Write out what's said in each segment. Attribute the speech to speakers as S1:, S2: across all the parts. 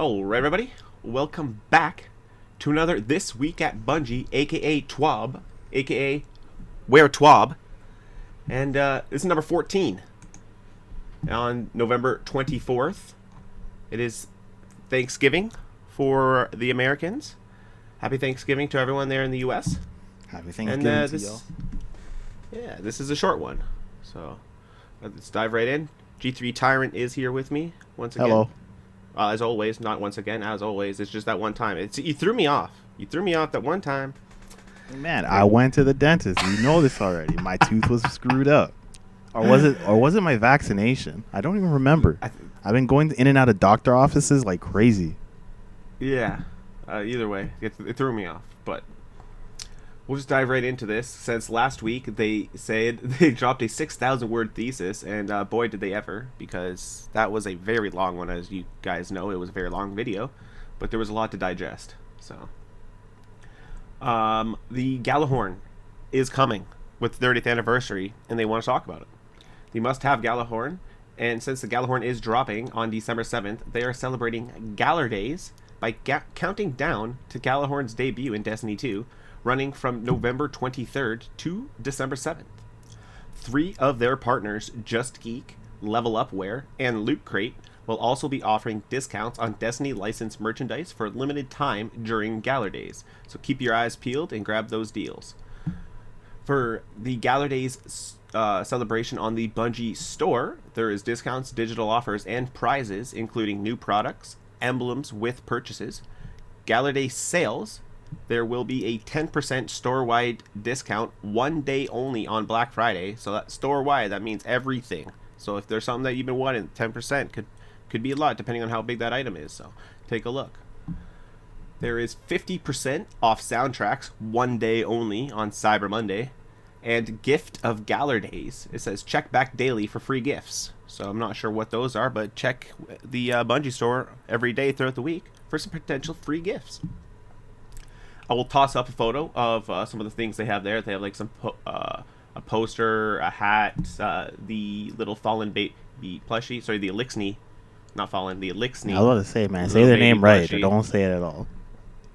S1: All right, everybody, welcome back to another This Week at Bungie, aka TWAB, aka Where TWAB, and this is number 14. On November 24th, it is Thanksgiving for the Americans. Happy Thanksgiving to everyone there in the U.S.
S2: Happy Thanksgiving to y'all.
S1: Yeah, this is a short one, so let's dive right in. G3 Tyrant is here with me once again.
S2: Hello.
S1: As always, not once again, as always. It's just that one time. You threw me off. You threw me off that one time.
S2: Man, I went to the dentist. You know this already. My tooth was screwed up. Or was it my vaccination? I don't even remember. I've been going in and out of doctor offices like crazy.
S1: Yeah. Either way, it threw me off. But we'll just dive right into this. Since last week, they said they dropped a 6,000-word thesis, and boy, did they ever, because that was a very long one, as you guys know. It was a very long video, but there was a lot to digest. So, the Galahorn is coming with the 30th anniversary, and they want to talk about it. The must-have Galahorn, and since the Galahorn is dropping on December 7th, they are celebrating Galar Days by counting down to Galahorn's debut in Destiny 2, running from November 23rd to December 7th. 3 of their partners, Just Geek, Level Up Wear, and Loot Crate, will also be offering discounts on Destiny licensed merchandise for a limited time during Galar Days, so keep your eyes peeled and grab those deals. For the Galar Days celebration on the Bungie store, there is discounts, digital offers, and prizes, including new products, emblems with purchases, Galar Day sales. There will be a 10% store-wide discount one day only on Black Friday. So that store-wide, that means everything. So if there's something that you've been wanting, 10% could be a lot depending on how big that item is. So take a look. There is 50% off soundtracks one day only on Cyber Monday. And Gift of Galar Days. It says check back daily for free gifts. So I'm not sure what those are, but check the Bungie store every day throughout the week for some potential free gifts. I will toss up a photo of some of the things they have there. They have like some a poster, a hat, the little Fallen baby plushie. Sorry, the Elixni, not Fallen, the Elixni.
S2: I was about to say, man, say their name right. Plushie. Don't say it at all.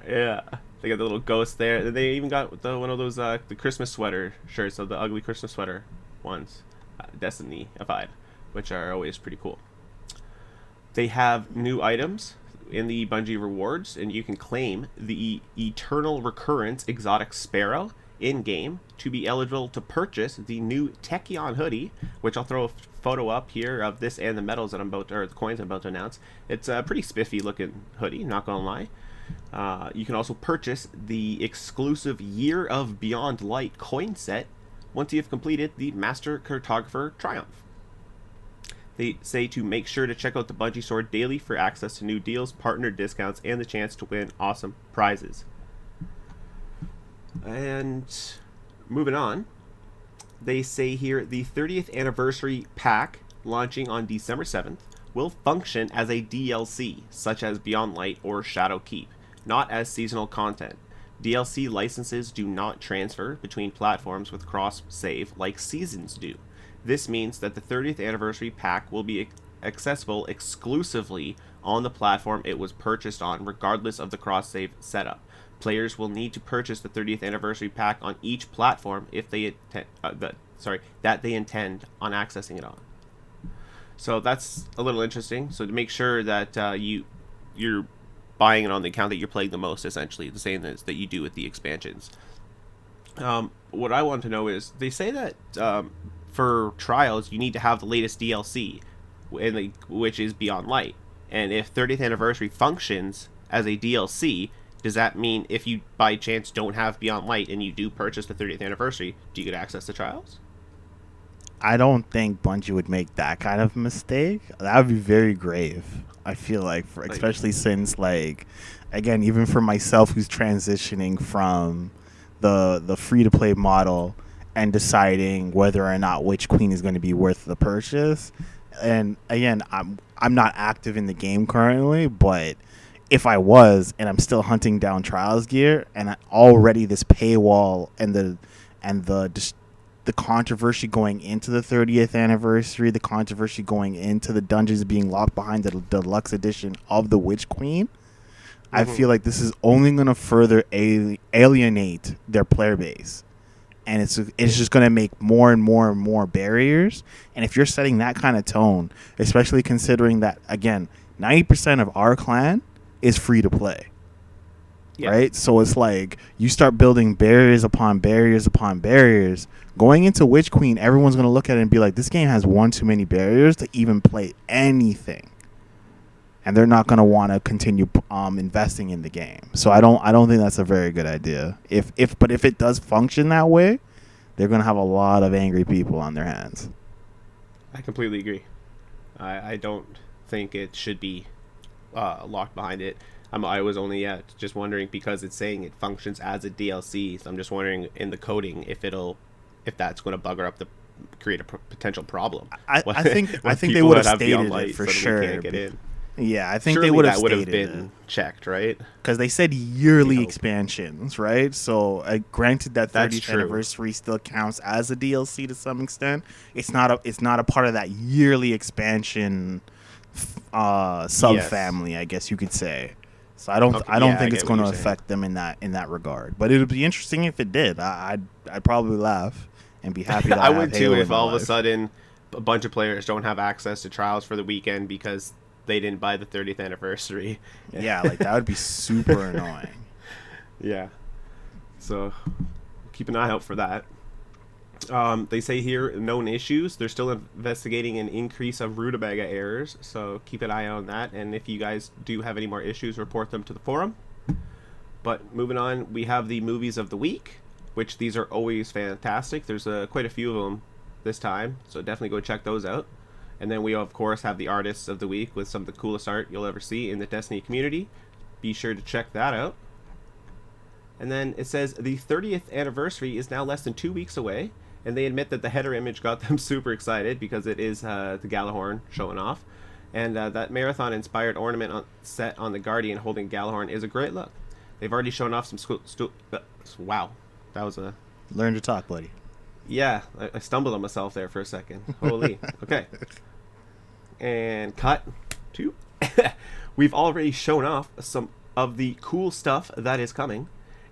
S1: Yeah, they got the little ghost there. They even got one of those the Christmas sweater shirts, of the ugly Christmas sweater ones, Destiny 5, which are always pretty cool. They have new items in the Bungie rewards, and you can claim the Eternal Recurrence Exotic Sparrow in-game to be eligible to purchase the new Techion hoodie, which I'll throw a photo up here of this and the medals that the coins I'm about to announce. It's a pretty spiffy looking hoodie, not gonna lie. You can also purchase the exclusive Year of Beyond Light coin set once you have completed the Master Cartographer Triumph. They say to make sure to check out the Bungie store daily for access to new deals, partner discounts, and the chance to win awesome prizes. And moving on, they say here the 30th anniversary pack launching on December 7th will function as a DLC, such as Beyond Light or Shadow Keep, not as seasonal content. DLC licenses do not transfer between platforms with cross-save like Seasons do. This means that the 30th anniversary pack will be accessible exclusively on the platform it was purchased on, regardless of the cross-save setup. Players will need to purchase the 30th anniversary pack on each platform if they that they intend on accessing it on. So that's a little interesting. So to make sure that you're buying it on the account that you're playing the most, essentially the same as that you do with the expansions. What I want to know is they say that for trials you need to have the latest DLC, which is Beyond Light. And if 30th anniversary functions as a DLC, does that mean if you by chance don't have Beyond Light and you do purchase the 30th anniversary, do you get access to trials?
S2: I don't think Bungie would make that kind of mistake. That would be very grave. I feel like, especially since, like, again, even for myself who's transitioning from the free-to-play model and deciding whether or not which queen is going to be worth the purchase. And again, I'm not active in the game currently, but if I was and I'm still hunting down trials gear and already this paywall and the the controversy going into the 30th anniversary, the controversy going into the dungeons being locked behind the deluxe edition of the Witch Queen, I feel like this is only going to further alienate their player base. And it's just going to make more and more and more barriers. And if you're setting that kind of tone, especially considering that, again, 90% of our clan is free to play. Yeah. Right? So it's like you start building barriers upon barriers upon barriers. Going into Witch Queen, everyone's going to look at it and be like, this game has one too many barriers to even play anything. And they're not going to want to continue investing in the game. So I don't think that's a very good idea. But if it does function that way, they're going to have a lot of angry people on their hands.
S1: I completely agree. I don't think it should be locked behind it. I was only just wondering because it's saying it functions as a DLC. So I'm just wondering in the coding if that's going to bugger up create a potential problem.
S2: I think they would have stated it for sure. Can't get in. Yeah, I think surely they would have been
S1: checked, right?
S2: Because they said yearly expansions, right? So, granted that 30th anniversary still counts as a DLC to some extent. It's not a part of that yearly expansion sub family, I guess you could say. So I don't think it's going to affect them in that regard. But it would be interesting if it did. I'd probably laugh and be happy. That
S1: I would too if all of a sudden a bunch of players don't have access to trials for the weekend because they didn't buy the 30th anniversary.
S2: Yeah, like that would be super annoying.
S1: Yeah. So keep an eye out for that. They say here, known issues. They're still investigating an increase of rutabaga errors, so keep an eye on that. And if you guys do have any more issues, report them to the forum. But moving on, we have the movies of the week, which these are always fantastic. There's quite a few of them this time, so definitely go check those out. And then we, of course, have the artists of the week with some of the coolest art you'll ever see in the Destiny community. Be sure to check that out. And then it says the 30th anniversary is now less than 2 weeks away. And they admit that the header image got them super excited because it is the Galahorn showing off. And that marathon-inspired ornament set on the Guardian holding Galahorn is a great look. They've already shown off some... wow. That was a...
S2: Learn to talk, buddy.
S1: Yeah, I stumbled on myself there for a second. Holy. Okay. And cut to... We've already shown off some of the cool stuff that is coming.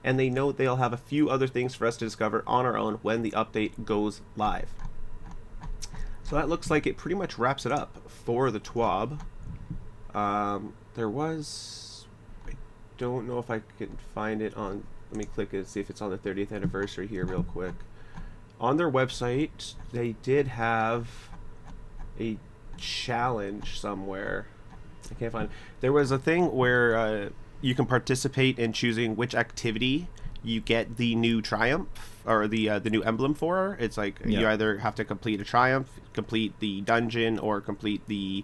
S1: And they know they'll have a few other things for us to discover on our own when the update goes live. So that looks like it pretty much wraps it up for the TWAB. There was... I don't know if I can find it on... Let me click it and see if it's on the 30th anniversary here real quick. On their website, they did have a challenge somewhere. I can't find it. There was a thing where... you can participate in choosing which activity you get the new triumph or the new emblem for. It's like you either have to complete a triumph, complete the dungeon, or complete the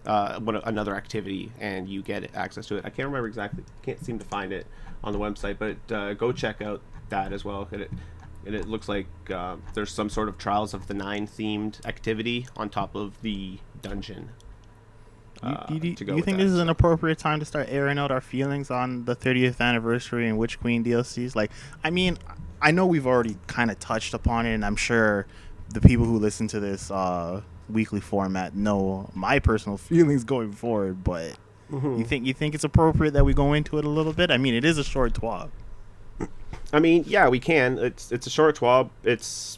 S1: another activity, and you get access to it. I can't remember exactly. Can't seem to find it on the website, but go check out that as well. And it looks like there's some sort of Trials of the Nine themed activity on top of the dungeon.
S2: Do you think this is an appropriate time to start airing out our feelings on the 30th anniversary and Witch Queen DLCs? Like, I mean, I know we've already kind of touched upon it, and I'm sure the people who listen to this weekly format know my personal feelings going forward. But you think it's appropriate that we go into it a little bit? I mean, it is a short TWAB.
S1: I mean, yeah, we can. It's a short TWAB.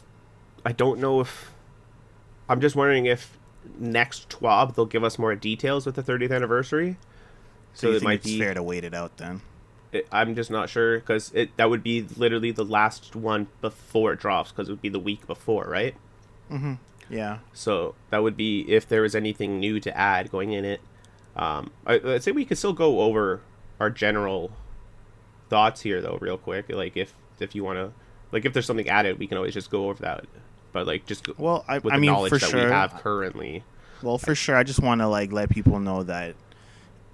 S1: I don't know if... I'm just wondering if next TWAB they'll give us more details with the 30th anniversary.
S2: So it might be fair to wait it out then.
S1: I'm just not sure because that would be literally the last one before it drops because it would be the week before, right?
S2: Yeah.
S1: So that would be if there was anything new to add going in it. I'd say we could still go over our general thoughts here though real quick. Like if you want to, like if there's something added, we can always just go over that. But like just with the knowledge that we have currently.
S2: Well, for sure, I just want to like let people know that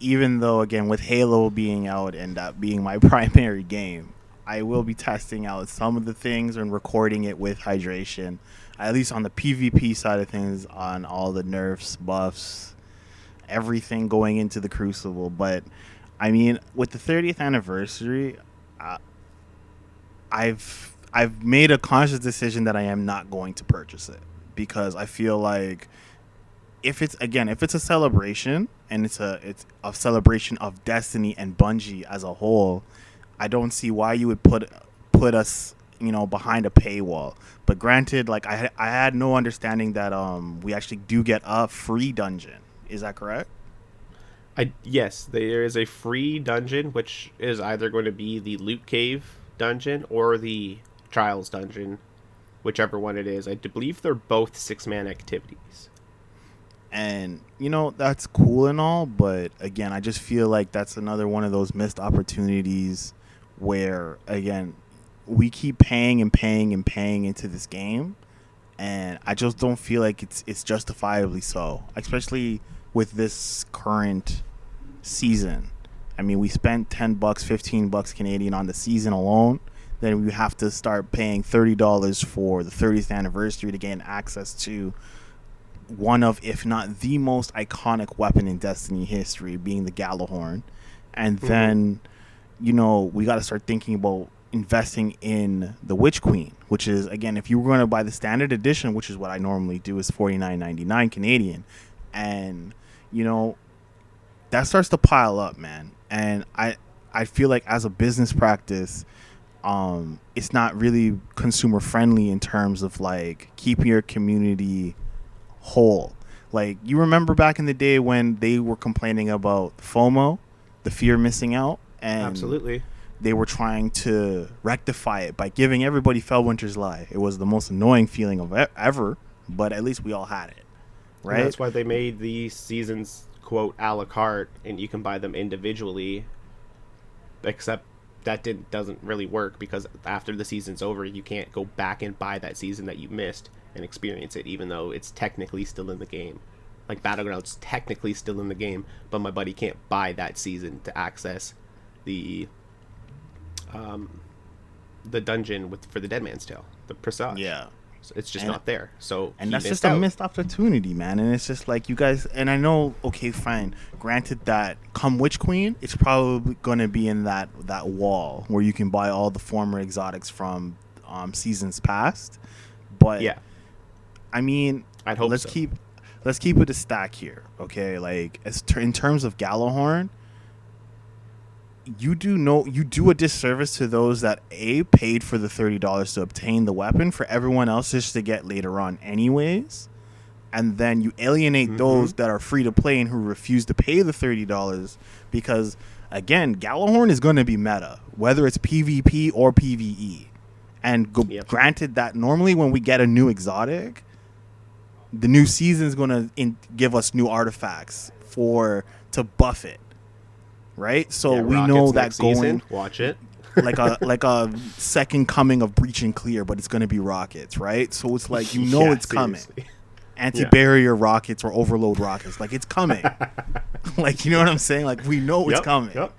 S2: even though again with Halo being out and that being my primary game, I will be testing out some of the things and recording it with hydration, at least on the PvP side of things, on all the nerfs, buffs, everything going into the Crucible. But I mean, with the 30th anniversary, I've made a conscious decision that I am not going to purchase it because I feel like if it's a celebration and it's a celebration of Destiny and Bungie as a whole, I don't see why you would put us, behind a paywall. But granted, like I had no understanding that we actually do get a free dungeon. Is that correct?
S1: Yes, there is a free dungeon, which is either going to be the loot cave dungeon or the trials dungeon, whichever one it is. I do believe they're both 6-man activities.
S2: And that's cool and all, but again, I just feel like that's another one of those missed opportunities where, again, we keep paying and paying and paying into this game, and I just don't feel like it's justifiably so, especially with this current season. I mean, we spent $10, $15 Canadian on the season alone. Then we have to start paying $30 for the 30th anniversary to gain access to one of, if not the most iconic weapon in Destiny history, being the Galahorn. And then, we got to start thinking about investing in the Witch Queen, which is, again, if you were going to buy the standard edition, which is what I normally do, is $49.99 Canadian. And, that starts to pile up, man. And I feel like as a business practice, it's not really consumer friendly in terms of like keeping your community whole. Like, you remember back in the day when they were complaining about FOMO, the fear of missing out, and
S1: Absolutely.
S2: they were trying to rectify it by giving everybody Fellwinter's Lie. It was the most annoying feeling of ever, but at least we all had it, right?
S1: And that's why they made the seasons, quote, a la carte, and you can buy them individually, except that doesn't really work because after the season's over, you can't go back and buy that season that you missed and experience it, even though it's technically still in the game. Like, Battlegrounds technically still in the game, but my buddy can't buy that season to access the dungeon for the Dead Man's Tale, the Presage.
S2: Yeah.
S1: So it's just not there. So
S2: and that's just a missed opportunity, man. And it's just like, you guys, and I know, okay, fine. Granted that come Witch Queen, it's probably gonna be in that wall where you can buy all the former exotics from seasons past. But
S1: yeah,
S2: I mean,
S1: I'd hope
S2: let's
S1: so.
S2: keep it a stack here, okay? Like, in terms of Galahorn, you do a disservice to those that paid for the $30 to obtain the weapon for everyone else just to get later on anyways, and then you alienate those that are free to play and who refuse to pay the $30 because, again, Galahorn is going to be meta, whether it's PvP or PvE. And granted that normally when we get a new exotic, the new season is going to give us new artifacts to buff it. Right, so we know that going
S1: season, watch it
S2: like a second coming of Breach and Clear, but it's going to be rockets, right? So it's like, it's coming. Anti-barrier rockets or overload rockets, like, it's coming. Like, you know what I'm saying? Like, we know it's coming.
S1: Yep.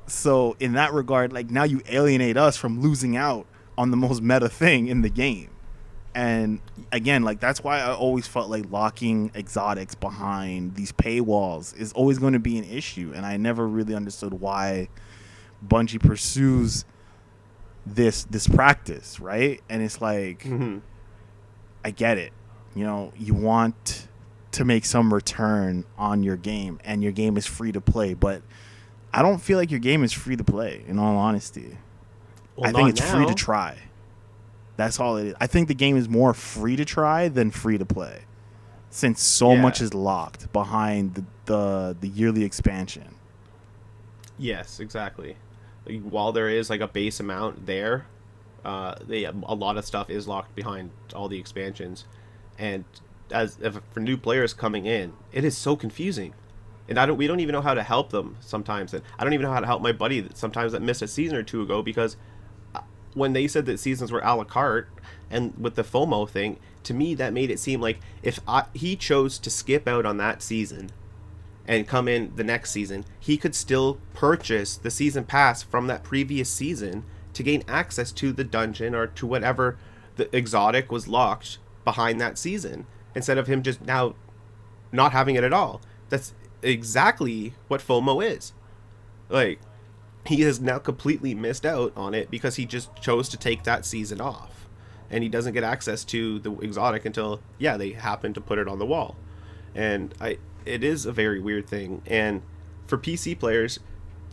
S2: So in that regard, like, now you alienate us from losing out on the most meta thing in the game. And again, like, that's why I always felt like locking exotics behind these paywalls is always going to be an issue. And I never really understood why Bungie pursues this practice, right? And it's like, I get it. You want to make some return on your game, and your game is free to play. But I don't feel like your game is free to play, in all honesty.
S1: Well,
S2: I think it's free to try. That's all it is. I think the game is more free to try than free to play, since so much is locked behind the yearly expansion.
S1: Yes, exactly. While there is like a base amount there, a lot of stuff is locked behind all the expansions, and for new players coming in, it is so confusing, and we don't even know how to help them sometimes. And I don't even know how to help my buddy sometimes that missed a season or two ago, because when they said that seasons were a la carte, and with the FOMO thing, to me that made it seem like if he chose to skip out on that season and come in the next season, he could still purchase the season pass from that previous season to gain access to the dungeon or to whatever the exotic was locked behind that season, instead of him just now not having it at all. That's exactly what FOMO is. Like, he has now completely missed out on it because he just chose to take that season off, and he doesn't get access to the exotic until they happen to put it on the wall. And it is a very weird thing. And for PC players,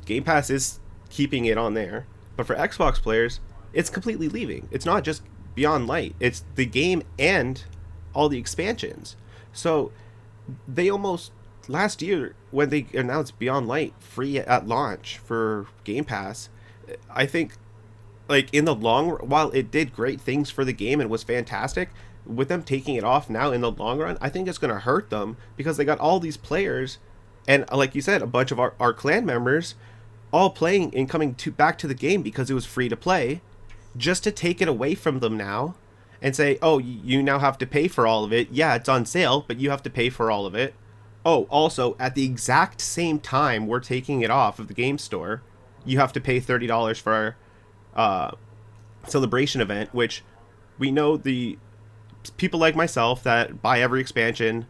S1: Game Pass is keeping it on there, but for Xbox players, it's completely leaving. It's not just Beyond Light, it's the game and all the expansions. So they almost, last year when they announced Beyond Light free at launch for Game Pass, I think, like, in the long, while it did great things for the game and was fantastic, with them taking it off now in the long run, I think it's going to hurt them because they got all these players, and like you said, a bunch of our clan members all playing and coming back to the game because it was free to play, just to take it away from them now and say, oh, you now have to pay for all of it. Yeah, it's on sale, but you have to pay for all of it. Oh, also, at the exact same time we're taking it off of the game store, you have to pay $30 for our celebration event, which we know the people like myself that buy every expansion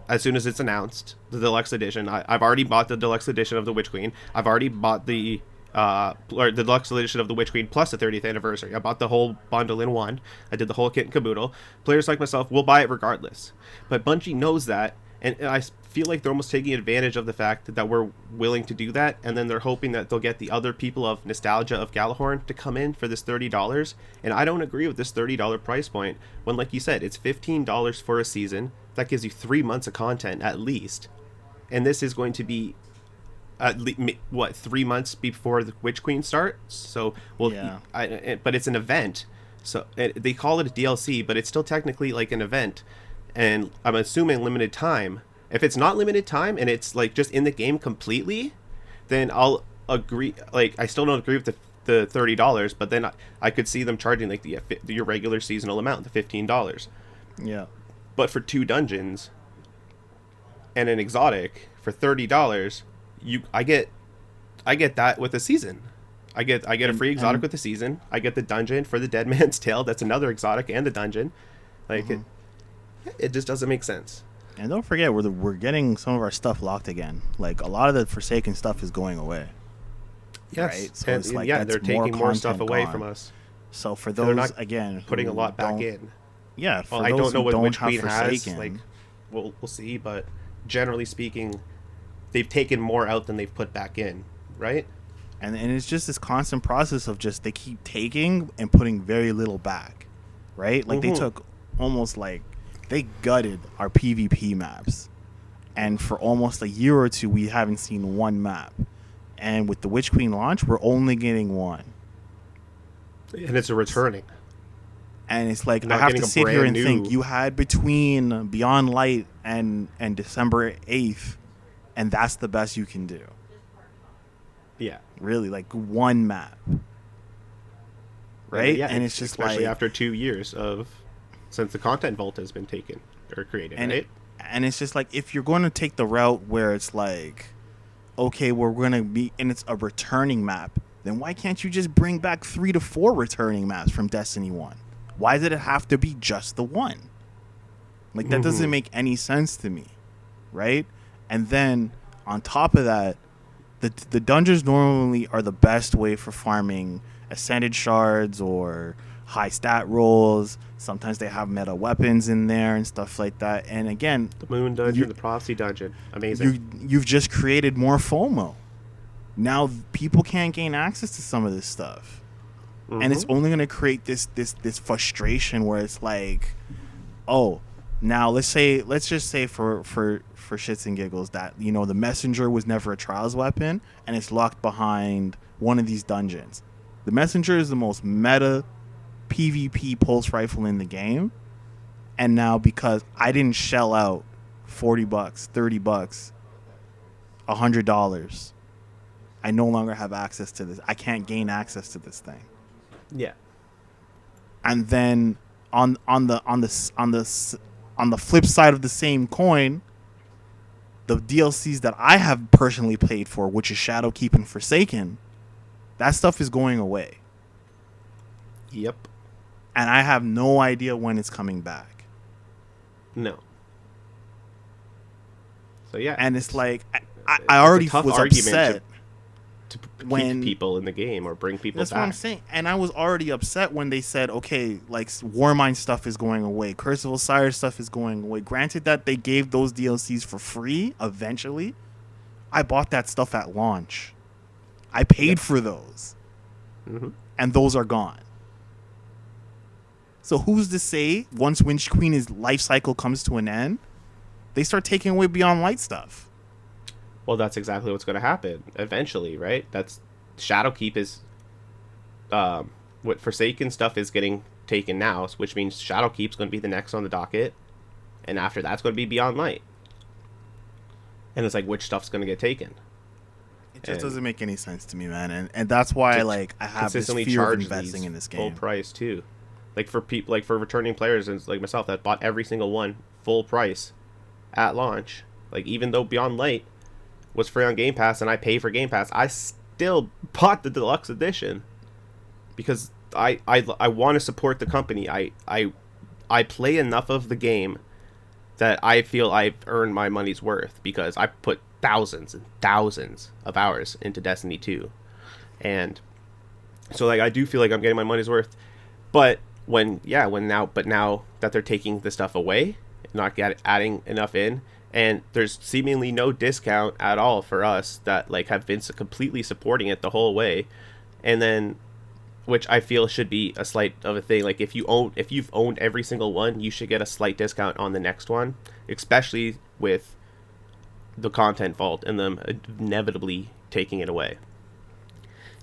S1: as soon as it's announced, the deluxe edition. I've already bought the deluxe edition of the Witch Queen. I've already bought the deluxe edition of the Witch Queen plus the 30th anniversary. I bought the whole bundle in one. I did the whole kit and caboodle. Players like myself will buy it regardless. But Bungie knows that, and I feel like they're almost taking advantage of the fact that we're willing to do that, and then they're hoping that they'll get the other people of nostalgia of Galahorn to come in for this $30. And I don't agree with this $30 price point when, like you said, it's $15 for a season. That gives you 3 months of content at least, and this is going to be at 3 months before the Witch Queen starts. So but it's an event, so they call it a DLC, but it's still technically like an event, and I'm assuming limited time. If it's not limited time and it's like just in the game completely, then I'll agree. Like, I still don't agree with the $30, but then I could see them charging like your regular seasonal amount, the $15.
S2: Yeah.
S1: But for 2 dungeons and an exotic for $30, I get that with a season. I get a free exotic with the season. I get the dungeon for the Dead Man's Tale. That's another exotic and the dungeon. Like, it just doesn't make sense.
S2: And don't forget, we're getting some of our stuff locked again. Like, a lot of the Forsaken stuff is going away.
S1: Yes,
S2: right? So it's like,
S1: they're taking more stuff away from us.
S2: So for those,
S1: they're not
S2: again,
S1: putting a lot back in.
S2: Yeah,
S1: well, I don't know what Witch Queen has. Like, we'll see, but generally speaking, they've taken more out than they've put back in, right?
S2: And it's just this constant process of just they keep taking and putting very little back, right? Like, they took almost like they gutted our PvP maps, and for almost a year or two we haven't seen one map, and with the Witch Queen launch we're only getting one,
S1: and it's a returning.
S2: And it's like, I have to sit here and think, you had between Beyond Light and December 8th, and that's the best you can do.
S1: Yeah.
S2: Really, like, one map. Right?
S1: Yeah,
S2: and it's just
S1: especially
S2: like,
S1: after 2 years since the content vault has been taken or created, right?
S2: And it's just like, if you're going to take the route where it's like, okay, we're going to be, and it's a returning map, then why can't you just bring back 3 to 4 returning maps from Destiny 1? Why did it have to be just the one? Like, that doesn't make any sense to me, right? And then, on top of that, the dungeons normally are the best way for farming ascended shards or high stat rolls. Sometimes they have meta weapons in there and stuff like that. And again,
S1: the Moon Dungeon, the Prophecy Dungeon, amazing.
S2: You've just created more FOMO. Now people can't gain access to some of this stuff. And it's only going to create this frustration where it's like, oh, now let's just say for shits and giggles that, you know, the messenger was never a trials weapon and it's locked behind one of these dungeons. The messenger is the most meta PvP pulse rifle in the game, and now because I didn't shell out $40, $30, $100, I no longer have access to this. I can't gain access to this thing.
S1: Yeah.
S2: And then on the flip side of the same coin, the DLCs that I have personally played for, which is Shadowkeep and Forsaken, that stuff is going away.
S1: Yep.
S2: And I have no idea when it's coming back.
S1: No. So yeah.
S2: And it's like, I already was upset.
S1: keep people in the game or bring people
S2: That's
S1: back.
S2: what I'm saying. And I was already upset when they said, okay, like Warmind stuff is going away, Curse of Osiris stuff is going away. Granted that they gave those DLCs for free eventually. I bought that stuff at launch. I paid for those.
S1: Mm-hmm.
S2: And those are gone. So who's to say once Witch Queen's life cycle comes to an end, they start taking away Beyond Light stuff?
S1: Well, that's exactly what's going to happen eventually, right? That's Shadowkeep is what Forsaken stuff is getting taken now, which means Shadowkeep's going to be the next on the docket, and after that's going to be Beyond Light. And it's like, which stuff's going to get taken?
S2: It just doesn't make any sense to me, man. And that's why I have this fear of investing in this game.
S1: Full price too. Like for people, like for returning players and like myself that bought every single one full price at launch. Like even though Beyond Light was free on Game Pass and I pay for Game Pass, I still bought the deluxe edition because I want to support the company. I play enough of the game that I feel I've earned my money's worth because I put thousands and thousands of hours into Destiny 2. And so like I do feel like I'm getting my money's worth. But now that they're taking the stuff away, not adding enough in, and there's seemingly no discount at all for us that like have been completely supporting it the whole way, and then which I feel should be a slight of a thing. Like if you've owned every single one, you should get a slight discount on the next one, especially with the content vault and them inevitably taking it away.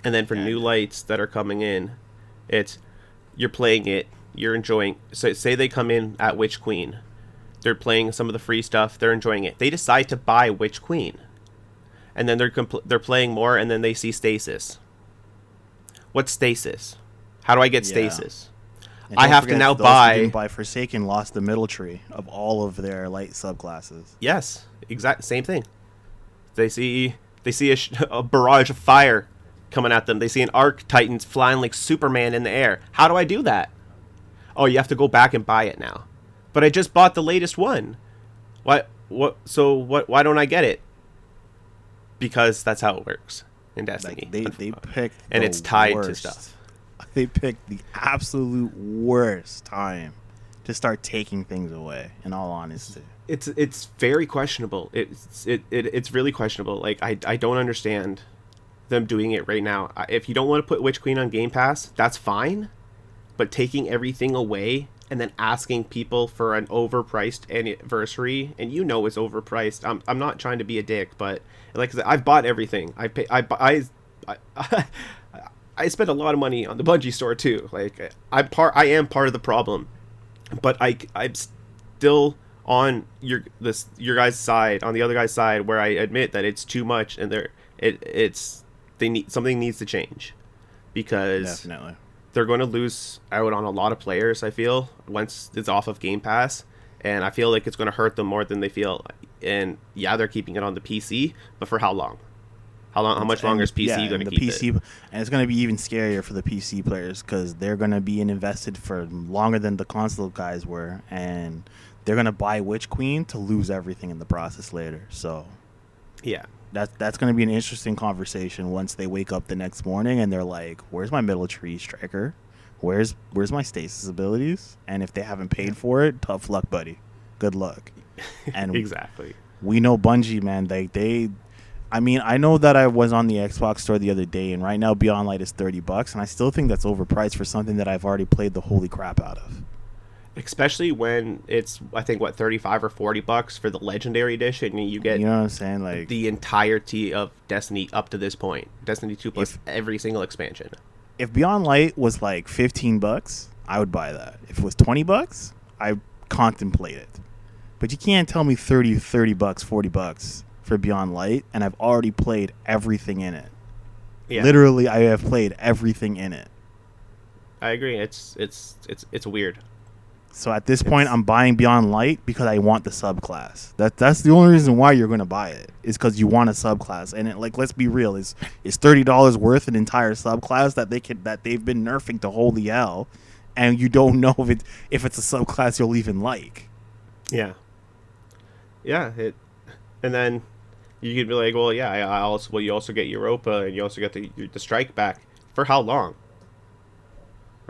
S1: And then for new lights that are coming in, it's you're playing it, you're enjoying. So say they come in at Witch Queen, they're playing some of the free stuff, they're enjoying it. They decide to buy Witch Queen, and then they're playing more, and then they see Stasis. What's Stasis? How do I get Stasis? I have to now buy
S2: Forsaken lost the middle tree of all of their light subclasses.
S1: Yes, exact same thing. They see a barrage of fire coming at them. They see an Arc Titans flying like Superman in the air. How do I do that? Oh, you have to go back and buy it now. But I just bought the latest one. Why don't I get it? Because that's how it works in Destiny.
S2: Like they picked
S1: and it's tied to stuff.
S2: They picked the absolute worst time to start taking things away, in all honesty.
S1: It's very questionable. It's really questionable. Like I don't understand them doing it right now. If you don't want to put Witch Queen on Game Pass, that's fine. But taking everything away and then asking people for an overpriced anniversary, and you know it's overpriced. I'm not trying to be a dick, but like I said, I've bought everything. I spent a lot of money on the Bungie store too. Like I am part of the problem, but I'm still on your guys' side, on the other guy's side, where I admit that it's too much, and something needs to change, because
S2: definitely
S1: they're going to lose out on a lot of players, I feel, once it's off of Game Pass, and I feel like it's going to hurt them more than they feel. And yeah, they're keeping it on the PC, but for how long? How much longer is PC going to keep it?
S2: And it's going to be even scarier for the PC players, because they're going to be invested for longer than the console guys were, and they're going to buy Witch Queen to lose everything in the process later. So
S1: yeah,
S2: that's going to be an interesting conversation once they wake up the next morning and they're like, where's my middle tree striker? Where's my stasis abilities? And if they haven't paid for it, tough luck, buddy. Good luck. And
S1: exactly.
S2: We know Bungie, man. I mean, I know that I was on the Xbox store the other day, and right now Beyond Light is $30, and I still think that's overpriced for something that I've already played the holy crap out of.
S1: Especially when it's, I think, what, $35 or $40 for the Legendary Edition, and you get,
S2: you know what I'm saying, like
S1: the entirety of Destiny up to this point. Destiny 2 plus every single expansion.
S2: If Beyond Light was like $15, I would buy that. If it was $20, I contemplate it. But you can't tell me $30, $40 for Beyond Light, and I've already played everything in it. Yeah. Literally, I have played everything in it.
S1: I agree. It's weird.
S2: So at this point, I'm buying Beyond Light because I want the subclass. That's the only reason why you're going to buy it, is because you want a subclass. And let's be real, is $30 worth an entire subclass that they've been nerfing to holy hell, and you don't know if it's a subclass you'll even like.
S1: Yeah. Yeah. And then You could be like, well, yeah, I also well, you also get Europa and you also get the strike back for how long?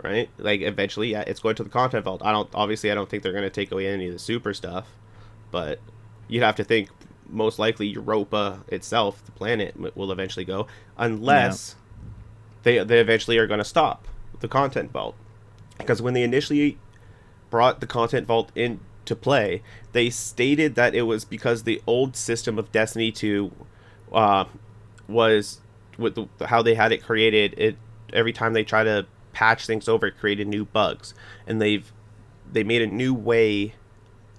S1: Right? Like eventually, yeah, it's going to the content vault. I don't think they're going to take away any of the super stuff, but you'd have to think most likely Europa itself, the planet, will eventually go,
S2: Yeah.
S1: unless they eventually are going to stop the content vault. Because when they initially brought the content vault into play, they stated that it was because the old system of Destiny 2 was with how they had it created. It every time they try to patch things over, it created new bugs, and they made a new way.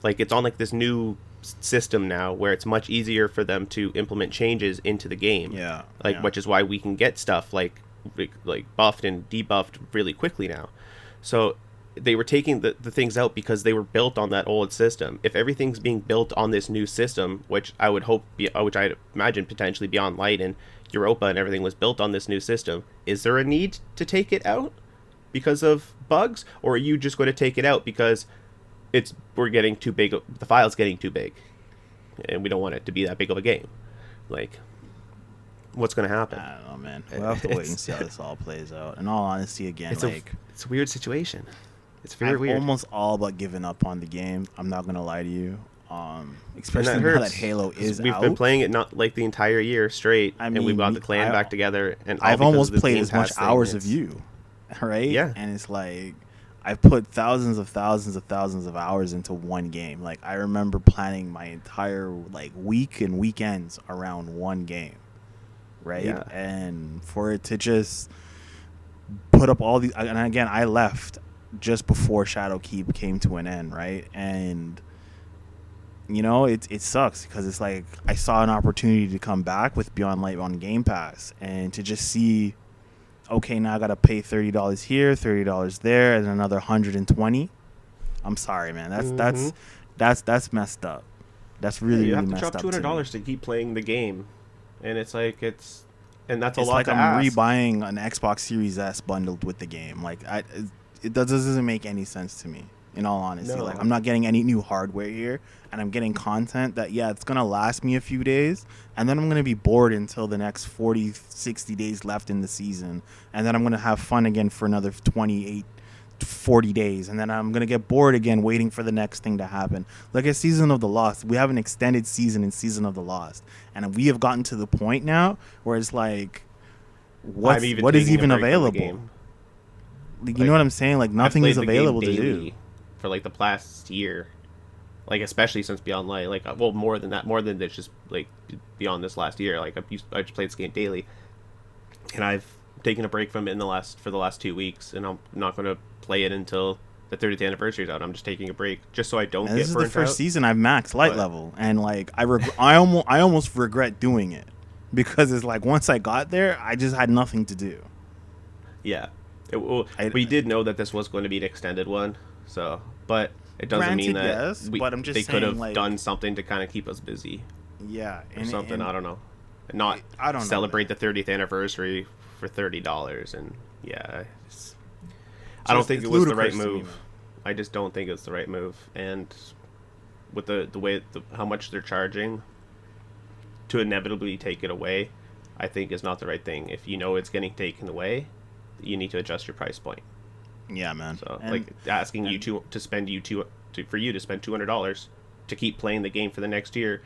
S1: Like it's on like this new system now where it's much easier for them to implement changes into the game.
S2: Yeah.
S1: Like
S2: Yeah.
S1: which is why we can get stuff like buffed and debuffed really quickly now. So they were taking the things out because they were built on that old system. If everything's being built on this new system, which I would hope, which I'd imagine potentially Beyond Light and Europa and everything was built on this new system, is there a need to take it out because of bugs, or are you just going to take it out because we're getting too big, the file's getting too big, and we don't want it to be that big of a game? Like, what's going to happen?
S2: I don't know, man. We'll have to wait and see how this all plays out. In all honesty, again,
S1: It's
S2: like
S1: it's a weird situation. It's very
S2: I've
S1: weird.
S2: almost all but given up on the game. I'm not gonna lie to you. Especially
S1: And
S2: now that Halo
S1: 'cause
S2: is
S1: we've
S2: out.
S1: been playing it not like the entire year straight,
S2: I
S1: and we've
S2: mean,
S1: got the clan back together, and all
S2: I've
S1: because
S2: almost
S1: of this
S2: played
S1: Game
S2: as much
S1: Pass thing.
S2: hours of you, right?
S1: Yeah.
S2: And it's like I've put thousands of hours into one game. Like I remember planning my entire like week and weekends around one game, right?
S1: Yeah.
S2: And for it to just put up all these, and again, I left just before Shadowkeep came to an end, right? And you know, it sucks because it's like I saw an opportunity to come back with Beyond Light on Game Pass, and to just see, okay, now I gotta pay $30 here, $30 there, and another $120. I'm sorry, man. That's messed up. That's really
S1: you
S2: really
S1: have to
S2: messed
S1: drop
S2: up.
S1: $200 to keep playing the game, and it's like and that's a
S2: It's
S1: lot
S2: like
S1: to
S2: I'm
S1: ask.
S2: rebuying an Xbox Series S bundled with the game. Like it doesn't make any sense to me. In all honesty,
S1: No.
S2: like I'm not getting any new hardware here, and I'm getting content that it's gonna last me a few days, and then I'm gonna be bored until the next 40, 60 days left in the season, and then I'm gonna have fun again for another 28, 40 days, and then I'm gonna get bored again waiting for the next thing to happen. Like a Season of the Lost, we have an extended season in Season of the Lost, and we have gotten to the point now where it's like, what is
S1: taking a
S2: even
S1: break from the
S2: available?
S1: game.
S2: Like, you know what I'm saying? Like nothing
S1: I've
S2: is
S1: played the game
S2: available to
S1: daily
S2: do.
S1: for like the past year, like especially since Beyond Light. Like, well, more than that, more than it's just like beyond this last year. Like I just played this game daily, and I've taken a break from it for the last 2 weeks, and I'm not going to play it until the 30th anniversary is out. I'm just taking a break just so I don't
S2: And
S1: get
S2: this is the
S1: burnt
S2: first
S1: out.
S2: season I've maxed light
S1: But-
S2: level, and like I almost regret doing it because it's like once I got there, I just had nothing to do.
S1: Yeah.
S2: I-
S1: We did know that this was going to be an extended one, so but it doesn't mean
S2: Granted,
S1: that
S2: yes, but I'm just
S1: they could
S2: saying,
S1: have
S2: like-
S1: done something to kind of keep us busy
S2: Yeah,
S1: or
S2: and
S1: something.
S2: and
S1: I don't know, not
S2: I don't know,
S1: celebrate
S2: man.
S1: the 30th anniversary for $30, and I don't think
S2: it's
S1: it was the right
S2: ludicrous to me,
S1: move.
S2: man.
S1: I just don't think it's the right move, and with the way how much they're charging to inevitably take it away, I think is not the right thing. If you know it's getting taken away, you need to adjust your price point.
S2: Yeah, man.
S1: So
S2: And-
S1: like asking you to spend for you to spend $200 to keep playing the game for the next year.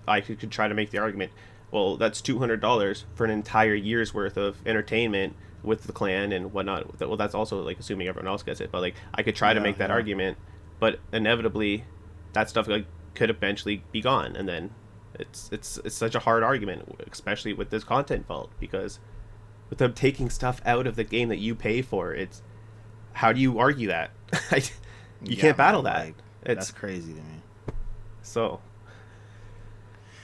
S1: I could try to make the argument, well, that's $200 for an entire year's worth of entertainment with the clan and whatnot. Well, that's also like assuming everyone else gets it, but like I could try to
S2: Yeah,
S1: make that
S2: yeah.
S1: argument, but inevitably that stuff like could eventually be gone, and then it's such a hard argument, especially with this content vault, because with them taking stuff out of the game that you pay for, it's how do you argue that? you
S2: Yeah,
S1: can't battle
S2: man,
S1: that.
S2: like,
S1: It's
S2: that's crazy to me.
S1: so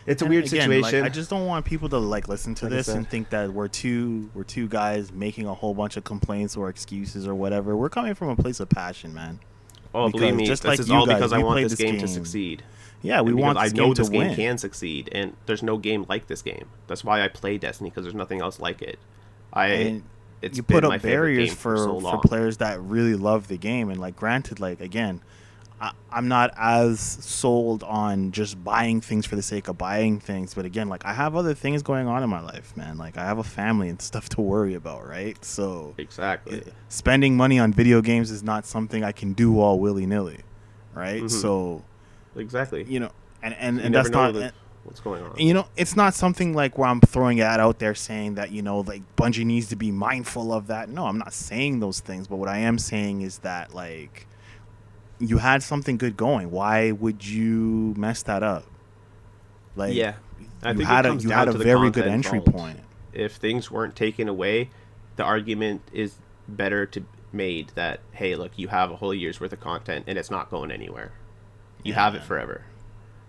S1: it's a
S2: And
S1: weird
S2: again,
S1: situation.
S2: Like, I just don't want people to like listen to
S1: Like I
S2: this and
S1: said.
S2: think that we're two guys making a whole bunch of complaints or excuses or whatever. We're coming from a place of passion, man.
S1: Oh,
S2: because
S1: believe me,
S2: just
S1: this
S2: like
S1: is
S2: you
S1: all
S2: guys,
S1: because I
S2: we
S1: want
S2: played
S1: this
S2: this
S1: game to
S2: game.
S1: succeed.
S2: Yeah, we
S1: And
S2: want
S1: because
S2: this
S1: I know
S2: game to
S1: this game
S2: win.
S1: can succeed, and there's no game like this game. That's why I play Destiny, because there's nothing else like it.
S2: And
S1: It's
S2: you
S1: been
S2: put
S1: my
S2: up
S1: favorite
S2: barriers
S1: game for so
S2: for
S1: long.
S2: players that really love the game, and like granted, like again, I'm not as sold on just buying things for the sake of buying things. But again, like I have other things going on in my life, man. Like I have a family and stuff to worry about, right? So
S1: Exactly.
S2: spending money on video games is not something I can do all willy nilly, right?
S1: Mm-hmm.
S2: So
S1: Exactly.
S2: you know, and
S1: You
S2: that's
S1: never know
S2: not.
S1: what's going on.
S2: And, you know, it's not something like where I'm throwing it out there saying that, you know, like Bungie needs to be mindful of that. No, I'm not saying those things. But what I am saying is that, like, you had something good going. Why would you mess that up? Like,
S1: Yeah, I
S2: you
S1: think
S2: had
S1: it
S2: a
S1: comes
S2: you
S1: down
S2: had a
S1: to the
S2: very good
S1: content
S2: entry
S1: vault.
S2: point.
S1: If things weren't taken away, the argument is better to made that, hey, look, you have a whole year's worth of content and it's not going anywhere. You
S2: Yeah,
S1: have it
S2: man.
S1: forever.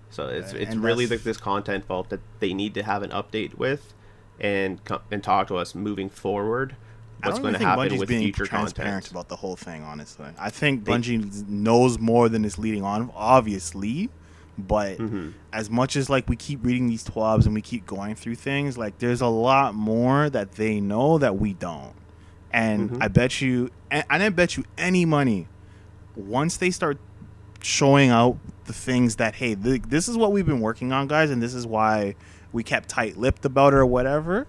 S1: So it's
S2: And
S1: really
S2: that's
S1: this content vault that they need to have an update with, and talk to us moving forward.
S2: I
S1: What's
S2: don't
S1: going
S2: even
S1: to
S2: think
S1: happen
S2: Bungie's
S1: with
S2: being
S1: future
S2: transparent
S1: content?
S2: about the whole thing, honestly. I think
S1: They,
S2: Bungie knows more than is leading on, obviously. But
S1: mm-hmm,
S2: as much as like we keep reading these TWABs and we keep going through things, like there's a lot more that they know that we don't. And
S1: mm-hmm.
S2: I bet you, and I bet you any money, once they start showing out the things that, hey, this is what we've been working on, guys, and this is why we kept tight-lipped about it or whatever,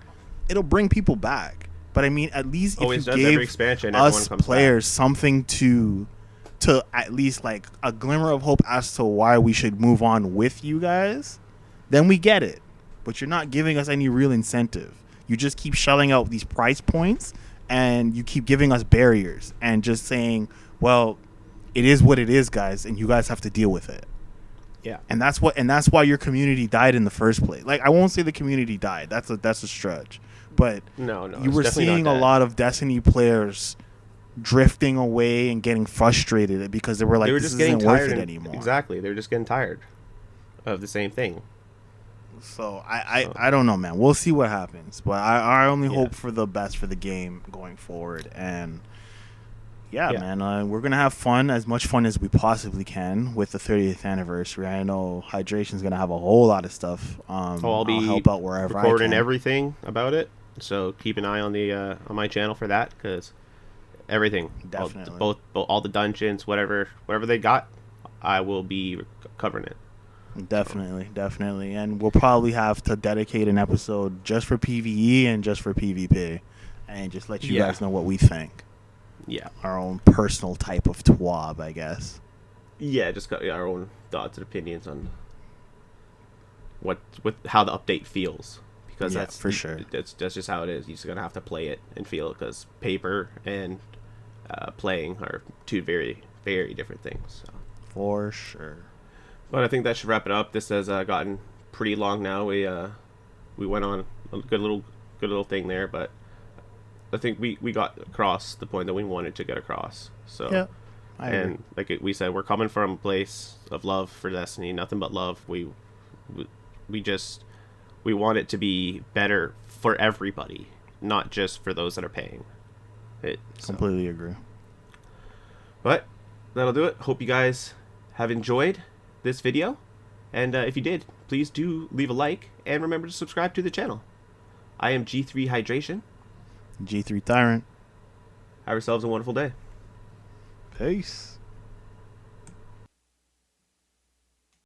S2: it'll bring people back. But I mean, at least if you
S1: Always does. Every
S2: gave
S1: expansion, everyone
S2: us
S1: comes
S2: players
S1: back.
S2: something to at least like a glimmer of hope as to why we should move on with you guys, then we get it. But you're not giving us any real incentive. You just keep shelling out these price points and you keep giving us barriers and just saying, well, it is what it is, guys, and you guys have to deal with it.
S1: Yeah.
S2: And that's why your community died in the first place. Like I won't say the community died. That's a stretch. But
S1: No,
S2: you
S1: it's
S2: were
S1: definitely
S2: seeing
S1: not
S2: a
S1: dead.
S2: lot of Destiny players drifting away and getting frustrated because they were like,
S1: They were
S2: this
S1: just getting
S2: isn't worth
S1: tired
S2: it anymore.
S1: exactly. They were just getting tired of the same thing.
S2: So
S1: So,
S2: I don't know, man. We'll see what happens. But I only
S1: yeah.
S2: hope for the best for the game going forward. And yeah,
S1: Yeah.
S2: man, we're gonna have fun, as much fun as we possibly can with the 30th anniversary. I know Hydration's gonna have a whole lot of stuff.
S1: I'll
S2: I'll
S1: be
S2: help out wherever I
S1: recording
S2: can.
S1: everything about it. So keep an eye on the on my channel for that, because everything,
S2: Definitely.
S1: both all the dungeons, whatever they got, I will be covering it.
S2: Definitely. And we'll probably have to dedicate an episode just for PvE and just for PvP. And just let you
S1: Yeah.
S2: guys know what we think.
S1: Yeah.
S2: Our own personal type of TWAB, I guess.
S1: Yeah, just got our own thoughts and opinions on how the update feels, because
S2: Yeah,
S1: that's
S2: for sure.
S1: That's just how it is. You're just gonna have to play it and feel it, because paper and playing are two very very different things. So.
S2: For sure.
S1: But I think that should wrap it up. This has gotten pretty long now. We went on a good little thing there, but I think we got across the point that we wanted to get across. So
S2: Yeah, I agree.
S1: and like we said, we're coming from a place of love for Destiny, nothing but love. We just we want it to be better for everybody, not just for those that are paying it. So.
S2: Completely agree.
S1: But that'll do it. Hope you guys have enjoyed this video, and if you did, please do leave a like and remember to subscribe to the channel. I am G3 Hydration.
S2: G3 Tyrant.
S1: Have yourselves a wonderful day.
S2: Peace.